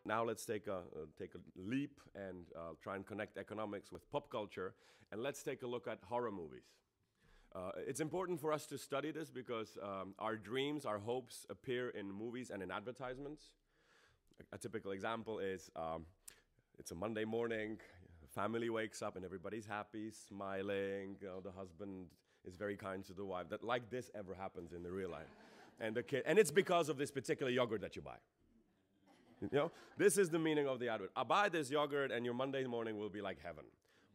now let's take a leap and try and connect economics with pop culture, and let's take a look at horror movies. It's important for us to study this because our dreams, our hopes appear in movies and in advertisements. A typical example is it's a Monday morning, family wakes up and everybody's happy, smiling, the husband is very kind to the wife. That like this ever happens in the real life. And the kid, and it's because of this particular yogurt that you buy. You know, this is the meaning of the advert. I buy this yogurt and your Monday morning will be like heaven.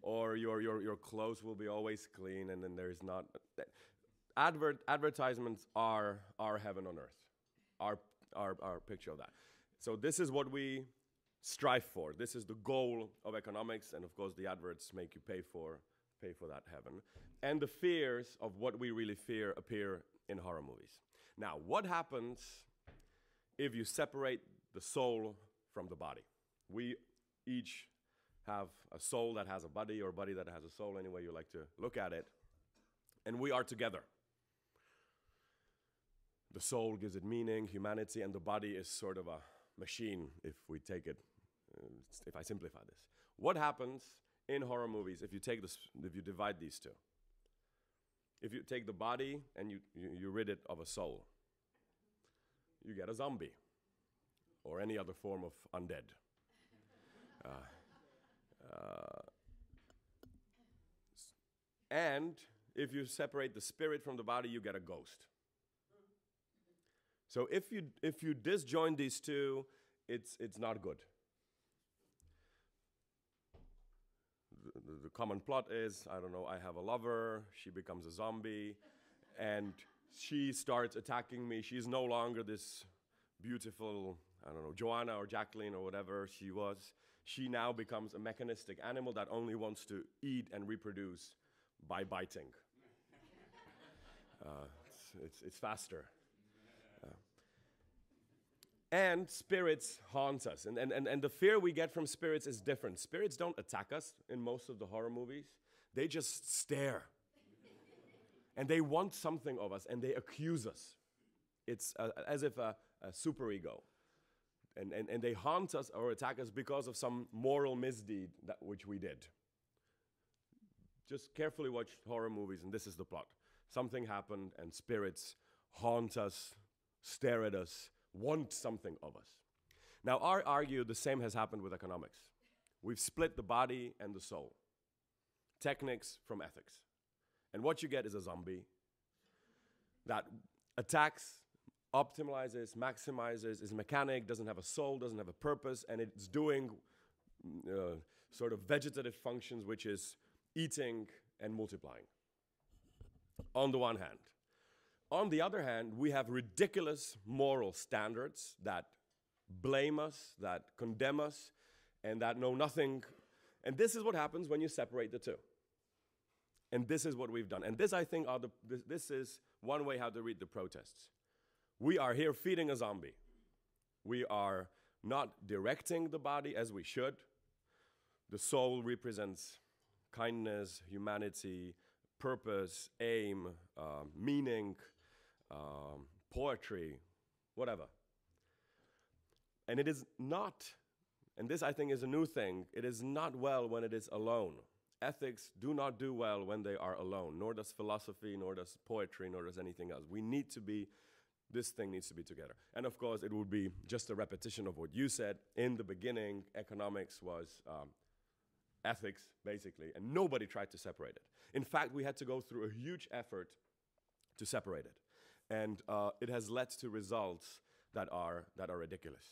Or your clothes will be always clean, and then there's not. Advertisements are heaven on earth, our picture of that. So this is what we strive for. This is the goal of economics, and of course the adverts make you pay for that heaven. And the fears of what we really fear appear in horror movies. Now, what happens if you separate the soul from the body? We each have a soul that has a body, or a body that has a soul, any way you like to look at it, and we are together. The soul gives it meaning, humanity, and the body is sort of a machine, if we take it, if I simplify this. What happens in horror movies if you divide these two? If you take the body and you rid it of a soul, you get a zombie, or any other form of undead. And if you separate the spirit from the body, you get a ghost. So if you disjoin these two, it's not good. The common plot is, I don't know, I have a lover, she becomes a zombie, and she starts attacking me. She's no longer this beautiful, I don't know, Joanna or Jacqueline or whatever she was. She now becomes a mechanistic animal that only wants to eat and reproduce by biting. It's faster. And spirits haunt us. And the fear we get from spirits is different. Spirits don't attack us in most of the horror movies. They just stare. And they want something of us, and they accuse us. It's as if a superego. And they haunt us or attack us because of some moral misdeed which we did. Just carefully watch horror movies, and this is the plot. Something happened, and spirits haunt us, stare at us, want something of us. Now, I argue the same has happened with economics. We've split the body and the soul. Techniques from ethics. And what you get is a zombie that attacks, optimizes, maximizes, is mechanic, doesn't have a soul, doesn't have a purpose, and it's doing sort of vegetative functions, which is eating and multiplying, on the one hand. On the other hand, we have ridiculous moral standards that blame us, that condemn us, and that know nothing. And this is what happens when you separate the two. And this is what we've done. And this, I think, this is one way how to read the protests. We are here feeding a zombie. We are not directing the body as we should. The soul represents kindness, humanity, purpose, aim, meaning, poetry, whatever. And it is not, and this I think is a new thing, it is not well when it is alone. Ethics do not do well when they are alone, nor does philosophy, nor does poetry, nor does anything else. This thing needs to be together. And of course, it would be just a repetition of what you said. In the beginning, economics was ethics, basically, and nobody tried to separate it. In fact, we had to go through a huge effort to separate it. And it has led to results that are ridiculous.